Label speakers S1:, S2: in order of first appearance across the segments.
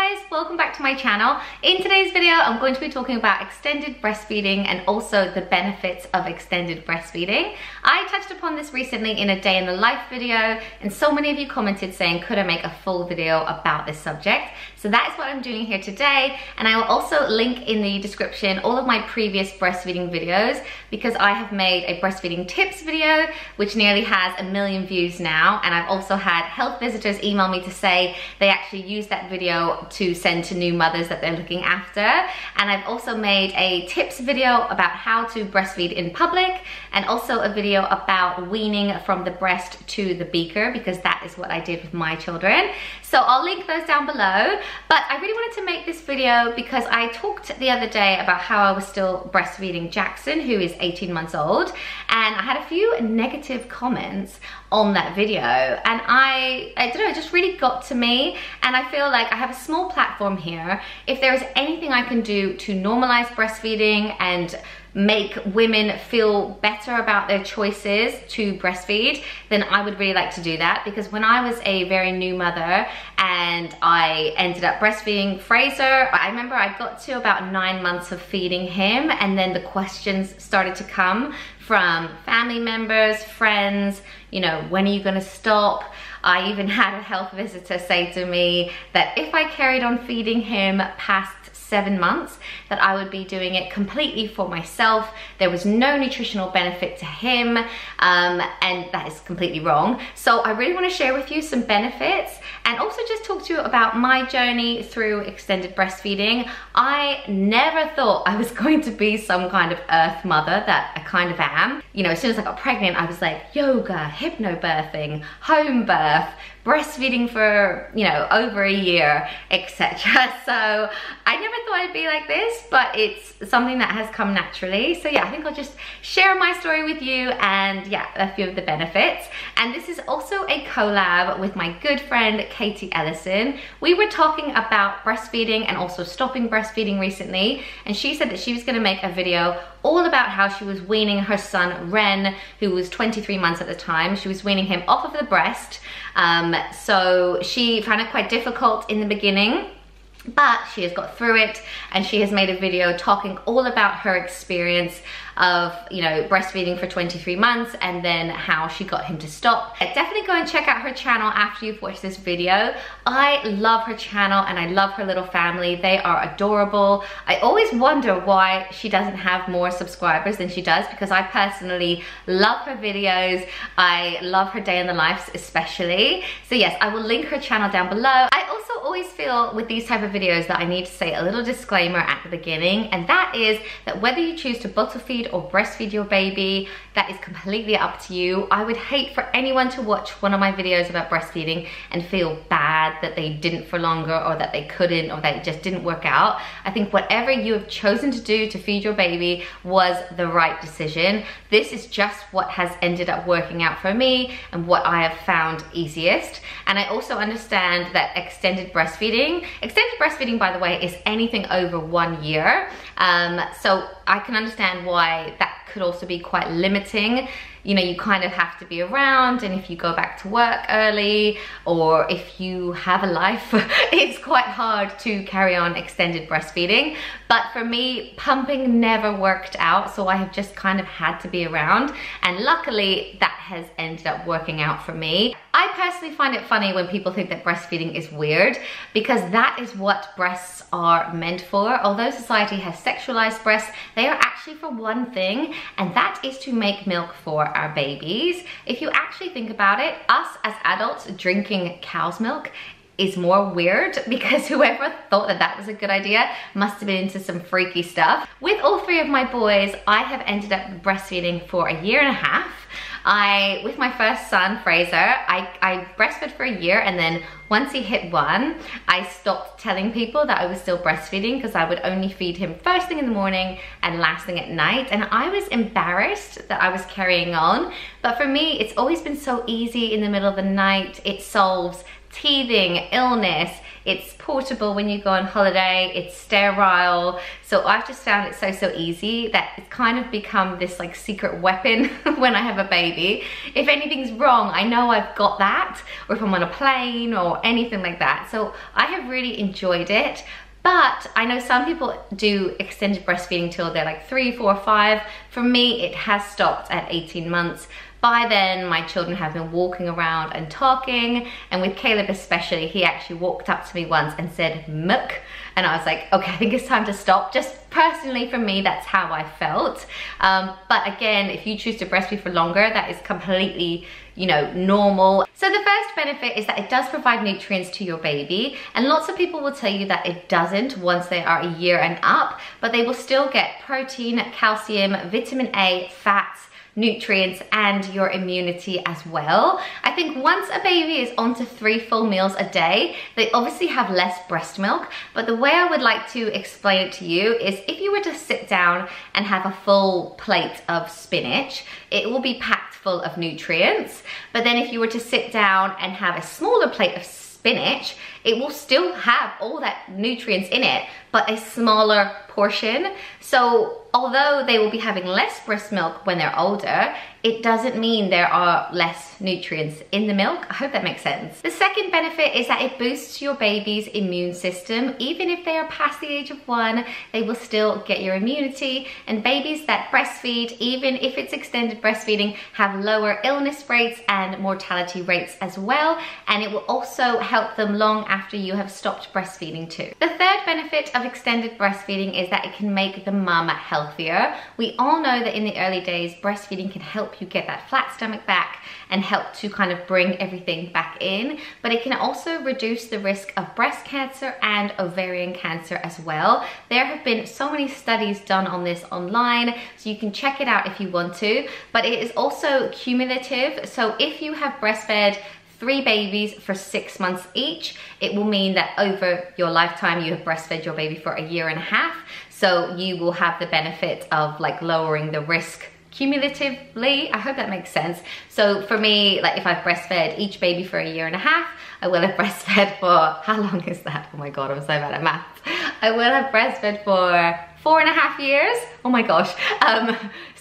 S1: guys, welcome back to my channel. In today's video, I'm going to be talking about extended breastfeeding and also the benefits of extended breastfeeding. I touched upon this recently in a day in the life video, and so many of you commented saying, could I make a full video about this subject? So that is what I'm doing here today, and I will also link in the description all of my previous breastfeeding videos, because I have made a breastfeeding tips video, which nearly has 1 million views now, and I've also had health visitors email me to say they actually use that video to send to new mothers that they're looking after. And I've also made a tips video about how to breastfeed in public, and also a video about weaning from the breast to the beaker, because that is what I did with my children. So I'll link those down below. But I really wanted to make this video because I talked the other day about how I was still breastfeeding Jackson, who is 18 months old, and I had a few negative comments on that video, and I don't know, it just really got to me, and I feel like I have a small platform here. If there is anything I can do to normalize breastfeeding and make women feel better about their choices to breastfeed, then I would really like to do that. Because when I was a very new mother and I ended up breastfeeding Fraser, I remember I got to about 9 months of feeding him, and then the questions started to come from family members, friends, you know, when are you gonna stop? I even had a health visitor say to me that if I carried on feeding him past 7 months, that I would be doing it completely for myself. There was no nutritional benefit to him, and that is completely wrong. So I really want to share with you some benefits, and also just talk to you about my journey through extended breastfeeding. I never thought I was going to be some kind of earth mother that I kind of am. You know, as soon as I got pregnant, I was like, yoga, hypnobirthing, home birth, breastfeeding for, you know, over a year, etc. So I never thought I'd be like this, but it's something that has come naturally. So yeah, I think I'll just share my story with you, and yeah, a few of the benefits. And this is also a collab with my good friend Katie Ellison. We were talking about breastfeeding and also stopping breastfeeding recently, and she said that she was going to make a video all about how she was weaning her son Ren, who was 23 months at the time. She was weaning him off of the breast. So she found it quite difficult in the beginning, but she has got through it, and she has made a video talking all about her experience of, you know, breastfeeding for 23 months and then how she got him to stop. Definitely go and check out her channel after you've watched this video. I love her channel and I love her little family. They are adorable. I always wonder why she doesn't have more subscribers than she does, because I personally love her videos. I love her day in the life especially. So yes, I will link her channel down below. I also always feel with these type of videos that I need to say a little disclaimer at the beginning, and that is that whether you choose to bottle feed or breastfeed your baby, that is completely up to you. I would hate for anyone to watch one of my videos about breastfeeding and feel bad that they didn't for longer, or that they couldn't, or that it just didn't work out. I think whatever you have chosen to do to feed your baby was the right decision. This is just what has ended up working out for me and what I have found easiest. And I also understand that extended breastfeeding by the way is anything over 1 year. So I can understand why that could also be quite limiting. You know, you kind of have to be around, and if you go back to work early, or if you have a life, it's quite hard to carry on extended breastfeeding. But for me, pumping never worked out, so I have just kind of had to be around, and luckily that has ended up working out for me. I personally find it funny when people think that breastfeeding is weird, because that is what breasts are meant for. Although society has sexualized breasts, they are actually for one thing, and that is to make milk for our babies. If you actually think about it, us as adults drinking cow's milk is more weird, because whoever thought that that was a good idea must have been into some freaky stuff. With all 3 of my boys, I have ended up breastfeeding for 1.5 years. With my first son, Fraser, I breastfed for 1 year, and then once he hit 1, I stopped telling people that I was still breastfeeding, because I would only feed him first thing in the morning and last thing at night, and I was embarrassed that I was carrying on. But for me, it's always been so easy in the middle of the night. It solves teething, illness. It's portable when you go on holiday, it's sterile. So I've just found it so easy that it's kind of become this like secret weapon when I have a baby. If anything's wrong, I know I've got that, or if I'm on a plane or anything like that. So I have really enjoyed it. But I know some people do extended breastfeeding till they're like 3, 4, 5. For me, it has stopped at 18 months. By then, my children have been walking around and talking, and with Caleb especially, he actually walked up to me once and said, "Muck," and I was like, okay, I think it's time to stop. Just personally for me, that's how I felt. But again, if you choose to breastfeed for longer, that is completely, you know, normal. So the first benefit is that it does provide nutrients to your baby, and lots of people will tell you that it doesn't once they are a year and up, but they will still get protein, calcium, vitamin A, fats, nutrients, and your immunity as well. I think once a baby is on to 3 full meals a day, they obviously have less breast milk, but the way I would like to explain it to you is if you were to sit down and have a full plate of spinach, it will be packed full of nutrients. But then if you were to sit down and have a smaller plate of spinach, it will still have all that nutrients in it, but a smaller portion. So although they will be having less breast milk when they're older, it doesn't mean there are less nutrients in the milk. I hope that makes sense. The second benefit is that it boosts your baby's immune system. Even if they are past the age of 1, they will still get your immunity. And babies that breastfeed, even if it's extended breastfeeding, have lower illness rates and mortality rates as well. And it will also help them long after you have stopped breastfeeding too. The third benefit of extended breastfeeding is that it can make the mum healthier. We all know that in the early days, breastfeeding can help you get that flat stomach back and help to kind of bring everything back in, but it can also reduce the risk of breast cancer and ovarian cancer as well. There have been so many studies done on this online, so you can check it out if you want to, but it is also cumulative. So if you have breastfed 3 babies for 6 months each, it will mean that over your lifetime you have breastfed your baby for 1.5 years. So you will have the benefit of like lowering the risk cumulatively. I hope that makes sense. So for me, like if I've breastfed each baby for 1.5 years, I will have breastfed for, how long is that? Oh my God, I'm so bad at math. I will have breastfed for 4.5 years. Oh my gosh.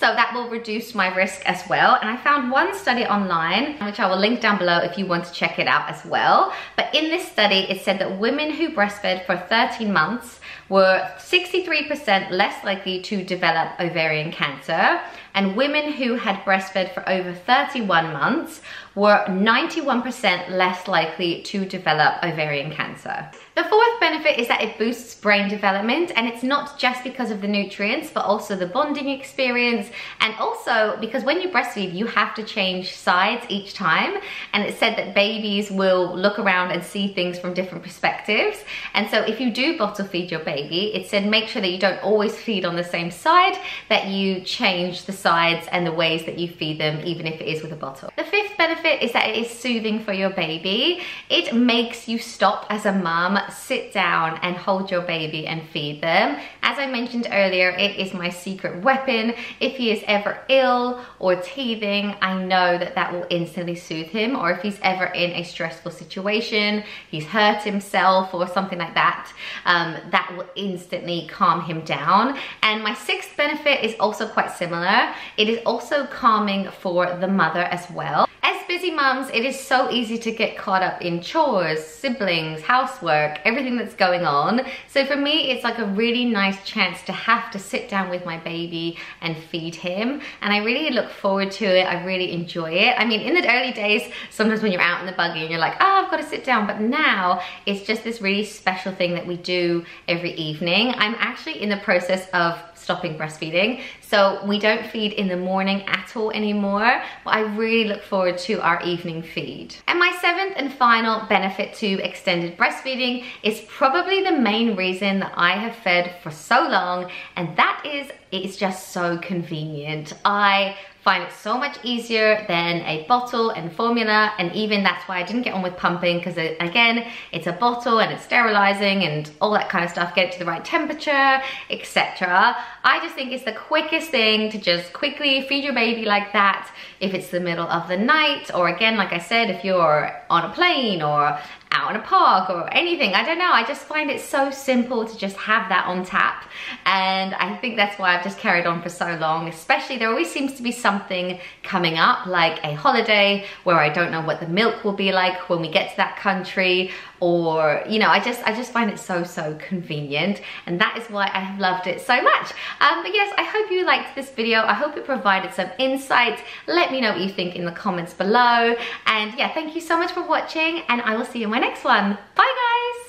S1: So that will reduce my risk as well. And I found one study online, which I will link down below if you want to check it out as well. But in this study, it said that women who breastfed for 13 months were 63% less likely to develop ovarian cancer, and women who had breastfed for over 31 months were 91% less likely to develop ovarian cancer. The fourth benefit is that it boosts brain development, and it's not just because of the nutrients, but also the bonding experience, and also because when you breastfeed, you have to change sides each time, and it said that babies will look around and see things from different perspectives. And so if you do bottle feed your baby, it said make sure that you don't always feed on the same side, that you change the sides and the ways that you feed them, even if it is with a bottle. The fifth benefit is that it is soothing for your baby. It makes you stop as a mum, sit down and hold your baby and feed them. As I mentioned earlier, it is my secret weapon. If he is ever ill or teething, I know that that will instantly soothe him. Or if he's ever in a stressful situation, he's hurt himself or something like that, that will instantly calm him down. And my sixth benefit is also quite similar. It is also calming for the mother as well. As busy mums, it is so easy to get caught up in chores, siblings, housework, everything that's going on. So for me, it's like a really nice chance to have to sit down with my baby and feed him. And I really look forward to it. I really enjoy it. I mean, in the early days, sometimes when you're out in the buggy and you're like, oh, I've got to sit down. But now it's just this really special thing that we do every evening. I'm actually in the process of stopping breastfeeding, so we don't feed in the morning at all anymore, but I really look forward to our evening feed. And my seventh and final benefit to extended breastfeeding is probably the main reason that I have fed for so long, and that is it's just so convenient. I find it so much easier than a bottle and formula, and even that's why I didn't get on with pumping, because again, it's a bottle and it's sterilizing and all that kind of stuff, get it to the right temperature, etc. I just think it's the quickest thing to just quickly feed your baby like that if it's the middle of the night, or again, like I said, if you're on a plane or out in a park or anything. I don't know, I just find it so simple to just have that on tap, and I think that's why I've just carried on for so long. Especially there always seems to be something coming up, like a holiday where I don't know what the milk will be like when we get to that country, or you know, I just find it so convenient, and that is why I have loved it so much. But yes, I hope you liked this video. I hope it provided some insight. Let me know what you think in the comments below, and yeah, thank you so much for watching, and I will see you in my next one. Bye.